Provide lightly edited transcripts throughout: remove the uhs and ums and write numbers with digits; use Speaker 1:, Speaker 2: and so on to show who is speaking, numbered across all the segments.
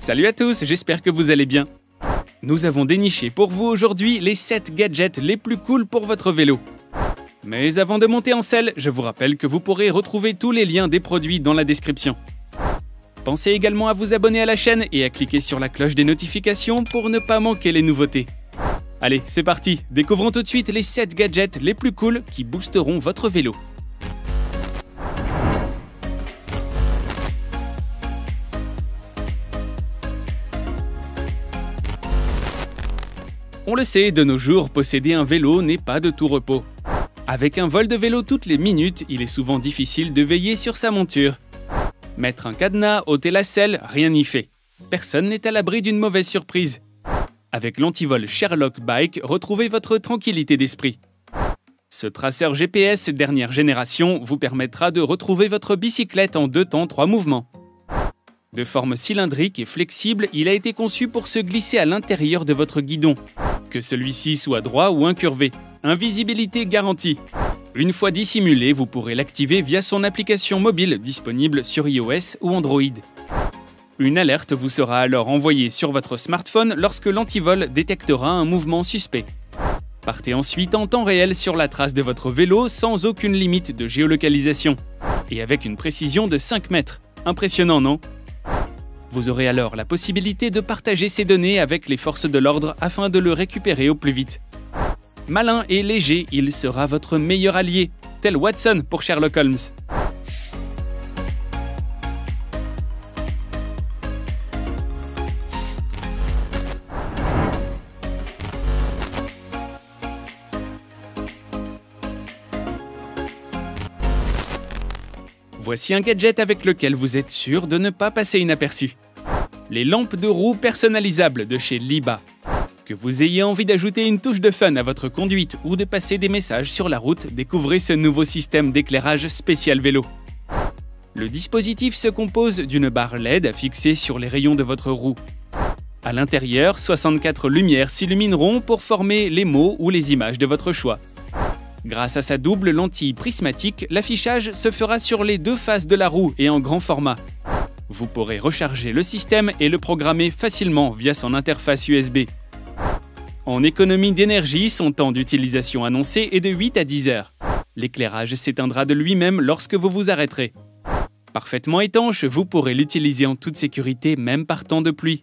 Speaker 1: Salut à tous, j'espère que vous allez bien. Nous avons déniché pour vous aujourd'hui les 7 gadgets les plus cool pour votre vélo. Mais avant de monter en selle, je vous rappelle que vous pourrez retrouver tous les liens des produits dans la description. Pensez également à vous abonner à la chaîne et à cliquer sur la cloche des notifications pour ne pas manquer les nouveautés. Allez, c'est parti, découvrons tout de suite les 7 gadgets les plus cool qui boosteront votre vélo. On le sait, de nos jours, posséder un vélo n'est pas de tout repos. Avec un vol de vélo toutes les minutes, il est souvent difficile de veiller sur sa monture. Mettre un cadenas, ôter la selle, rien n'y fait. Personne n'est à l'abri d'une mauvaise surprise. Avec l'antivol Sherlock Bike, retrouvez votre tranquillité d'esprit. Ce traceur GPS dernière génération vous permettra de retrouver votre bicyclette en 2 temps 3 mouvements. De forme cylindrique et flexible, il a été conçu pour se glisser à l'intérieur de votre guidon. Que celui-ci soit droit ou incurvé, invisibilité garantie. Une fois dissimulé, vous pourrez l'activer via son application mobile disponible sur iOS ou Android. Une alerte vous sera alors envoyée sur votre smartphone lorsque l'antivol détectera un mouvement suspect. Partez ensuite en temps réel sur la trace de votre vélo sans aucune limite de géolocalisation. Et avec une précision de 5 mètres. Impressionnant, non ? Vous aurez alors la possibilité de partager ces données avec les forces de l'ordre afin de le récupérer au plus vite. Malin et léger, il sera votre meilleur allié, tel Watson pour Sherlock Holmes. Voici un gadget avec lequel vous êtes sûr de ne pas passer inaperçu. Les lampes de roue personnalisables de chez Liba. Que vous ayez envie d'ajouter une touche de fun à votre conduite ou de passer des messages sur la route, découvrez ce nouveau système d'éclairage spécial vélo. Le dispositif se compose d'une barre LED fixée sur les rayons de votre roue. À l'intérieur, 64 lumières s'illumineront pour former les mots ou les images de votre choix. Grâce à sa double lentille prismatique, l'affichage se fera sur les 2 faces de la roue et en grand format. Vous pourrez recharger le système et le programmer facilement via son interface USB. En économie d'énergie, son temps d'utilisation annoncé est de 8 à 10 heures. L'éclairage s'éteindra de lui-même lorsque vous vous arrêterez. Parfaitement étanche, vous pourrez l'utiliser en toute sécurité même par temps de pluie.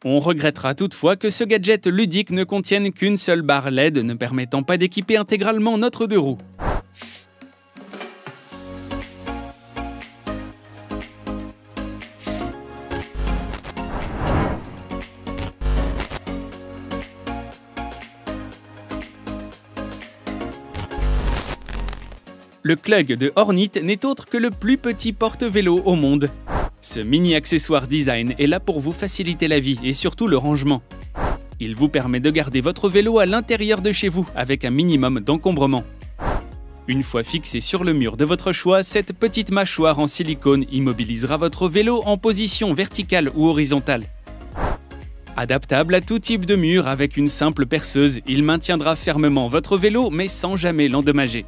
Speaker 1: On regrettera toutefois que ce gadget ludique ne contienne qu'une seule barre LED ne permettant pas d'équiper intégralement notre 2 roues. Le Klug de Hornit n'est autre que le plus petit porte-vélo au monde. Ce mini-accessoire design est là pour vous faciliter la vie et surtout le rangement. Il vous permet de garder votre vélo à l'intérieur de chez vous avec un minimum d'encombrement. Une fois fixé sur le mur de votre choix, cette petite mâchoire en silicone immobilisera votre vélo en position verticale ou horizontale. Adaptable à tout type de mur avec une simple perceuse, il maintiendra fermement votre vélo mais sans jamais l'endommager.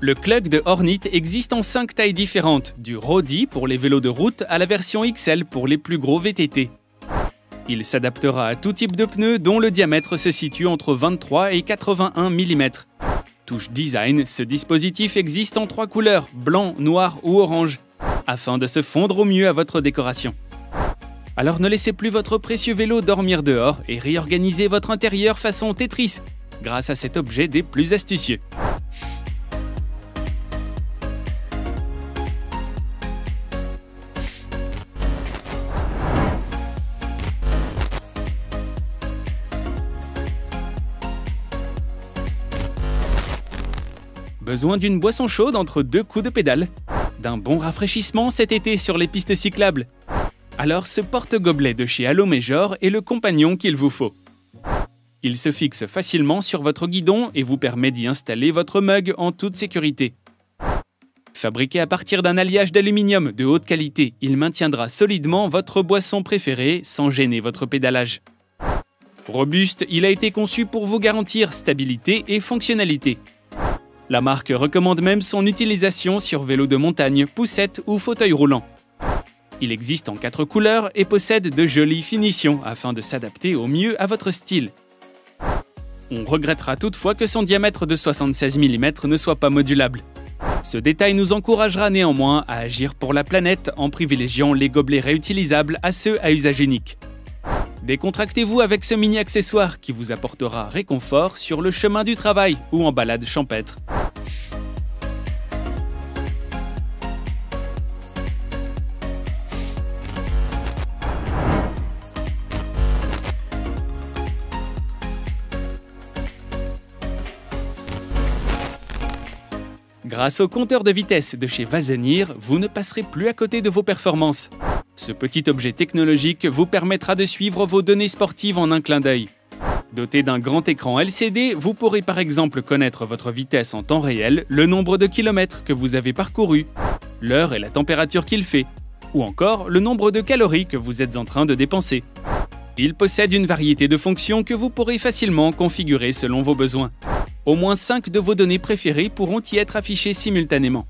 Speaker 1: Le Klug de Hornit existe en 5 tailles différentes, du Roadie pour les vélos de route à la version XL pour les plus gros VTT. Il s'adaptera à tout type de pneus dont le diamètre se situe entre 23 et 81 mm. Touche design, ce dispositif existe en 3 couleurs, blanc, noir ou orange, afin de se fondre au mieux à votre décoration. Alors ne laissez plus votre précieux vélo dormir dehors et réorganisez votre intérieur façon Tetris, grâce à cet objet des plus astucieux. Besoin d'une boisson chaude entre 2 coups de pédale? D'un bon rafraîchissement cet été sur les pistes cyclables? Alors ce porte-gobelet de chez Allo Major est le compagnon qu'il vous faut. Il se fixe facilement sur votre guidon et vous permet d'y installer votre mug en toute sécurité. Fabriqué à partir d'un alliage d'aluminium de haute qualité, il maintiendra solidement votre boisson préférée sans gêner votre pédalage. Robuste, il a été conçu pour vous garantir stabilité et fonctionnalité. La marque recommande même son utilisation sur vélo de montagne, poussette ou fauteuil roulant. Il existe en 4 couleurs et possède de jolies finitions afin de s'adapter au mieux à votre style. On regrettera toutefois que son diamètre de 76 mm ne soit pas modulable. Ce détail nous encouragera néanmoins à agir pour la planète en privilégiant les gobelets réutilisables à ceux à usage unique. Décontractez-vous avec ce mini accessoire qui vous apportera réconfort sur le chemin du travail ou en balade champêtre. Grâce au compteur de vitesse de chez Vasenir, vous ne passerez plus à côté de vos performances. Ce petit objet technologique vous permettra de suivre vos données sportives en un clin d'œil. Doté d'un grand écran LCD, vous pourrez par exemple connaître votre vitesse en temps réel, le nombre de kilomètres que vous avez parcourus, l'heure et la température qu'il fait, ou encore le nombre de calories que vous êtes en train de dépenser. Il possède une variété de fonctions que vous pourrez facilement configurer selon vos besoins. Au moins 5 de vos données préférées pourront y être affichées simultanément.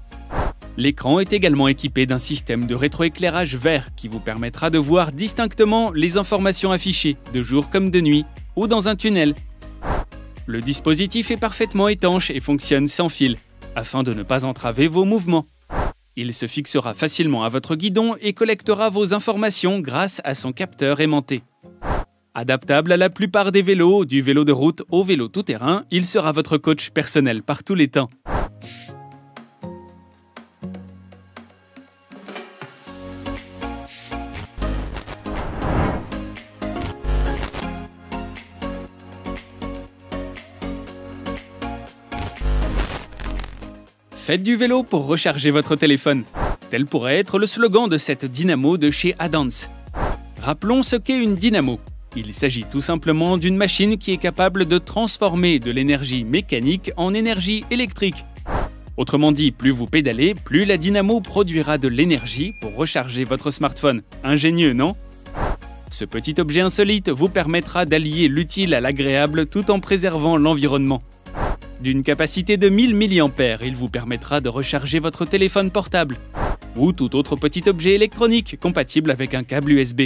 Speaker 1: L'écran est également équipé d'un système de rétroéclairage vert qui vous permettra de voir distinctement les informations affichées, de jour comme de nuit, ou dans un tunnel. Le dispositif est parfaitement étanche et fonctionne sans fil, afin de ne pas entraver vos mouvements. Il se fixera facilement à votre guidon et collectera vos informations grâce à son capteur aimanté. Adaptable à la plupart des vélos, du vélo de route au vélo tout-terrain, il sera votre coach personnel par tous les temps. Faites du vélo pour recharger votre téléphone. Tel pourrait être le slogan de cette dynamo de chez Adance. Rappelons ce qu'est une dynamo. Il s'agit tout simplement d'une machine qui est capable de transformer de l'énergie mécanique en énergie électrique. Autrement dit, plus vous pédalez, plus la dynamo produira de l'énergie pour recharger votre smartphone. Ingénieux, non? Ce petit objet insolite vous permettra d'allier l'utile à l'agréable tout en préservant l'environnement. D'une capacité de 1000 mAh, il vous permettra de recharger votre téléphone portable ou tout autre petit objet électronique compatible avec un câble USB.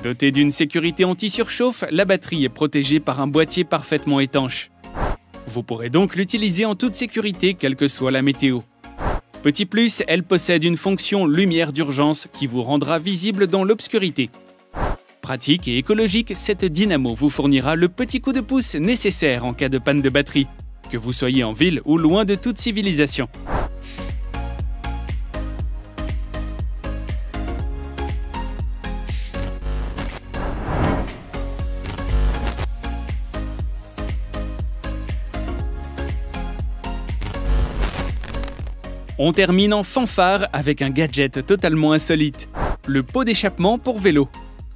Speaker 1: Dotée d'une sécurité anti-surchauffe, la batterie est protégée par un boîtier parfaitement étanche. Vous pourrez donc l'utiliser en toute sécurité, quelle que soit la météo. Petit plus, elle possède une fonction lumière d'urgence qui vous rendra visible dans l'obscurité. Pratique et écologique, cette dynamo vous fournira le petit coup de pouce nécessaire en cas de panne de batterie, que vous soyez en ville ou loin de toute civilisation. On termine en fanfare avec un gadget totalement insolite, le pot d'échappement pour vélo.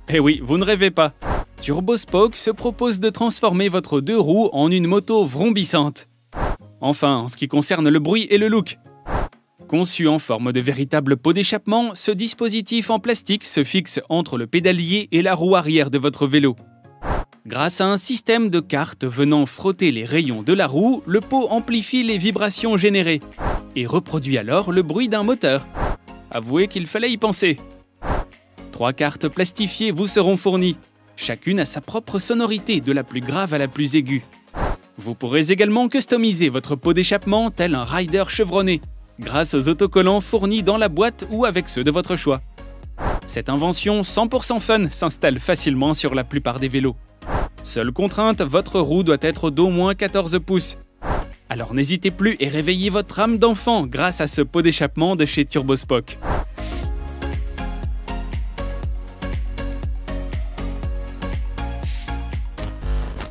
Speaker 1: Eh oui, vous ne rêvez pas. TurboSpoke se propose de transformer votre 2 roues en une moto vrombissante. Enfin, en ce qui concerne le bruit et le look. Conçu en forme de véritable pot d'échappement, ce dispositif en plastique se fixe entre le pédalier et la roue arrière de votre vélo. Grâce à un système de cartes venant frotter les rayons de la roue, le pot amplifie les vibrations générées et reproduit alors le bruit d'un moteur. Avouez qu'il fallait y penser. 3 cartes plastifiées vous seront fournies. Chacune a sa propre sonorité, de la plus grave à la plus aiguë. Vous pourrez également customiser votre pot d'échappement tel un rider chevronné, grâce aux autocollants fournis dans la boîte ou avec ceux de votre choix. Cette invention 100% fun s'installe facilement sur la plupart des vélos. Seule contrainte, votre roue doit être d'au moins 14 pouces. Alors n'hésitez plus et réveillez votre âme d'enfant grâce à ce pot d'échappement de chez TurboSpoke.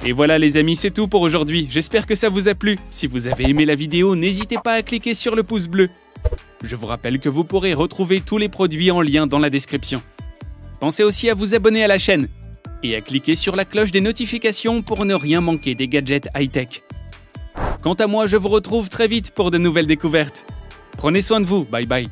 Speaker 1: Et voilà les amis, c'est tout pour aujourd'hui. J'espère que ça vous a plu. Si vous avez aimé la vidéo, n'hésitez pas à cliquer sur le pouce bleu. Je vous rappelle que vous pourrez retrouver tous les produits en lien dans la description. Pensez aussi à vous abonner à la chaîne et à cliquer sur la cloche des notifications pour ne rien manquer des gadgets high-tech. Quant à moi, je vous retrouve très vite pour de nouvelles découvertes. Prenez soin de vous, bye bye.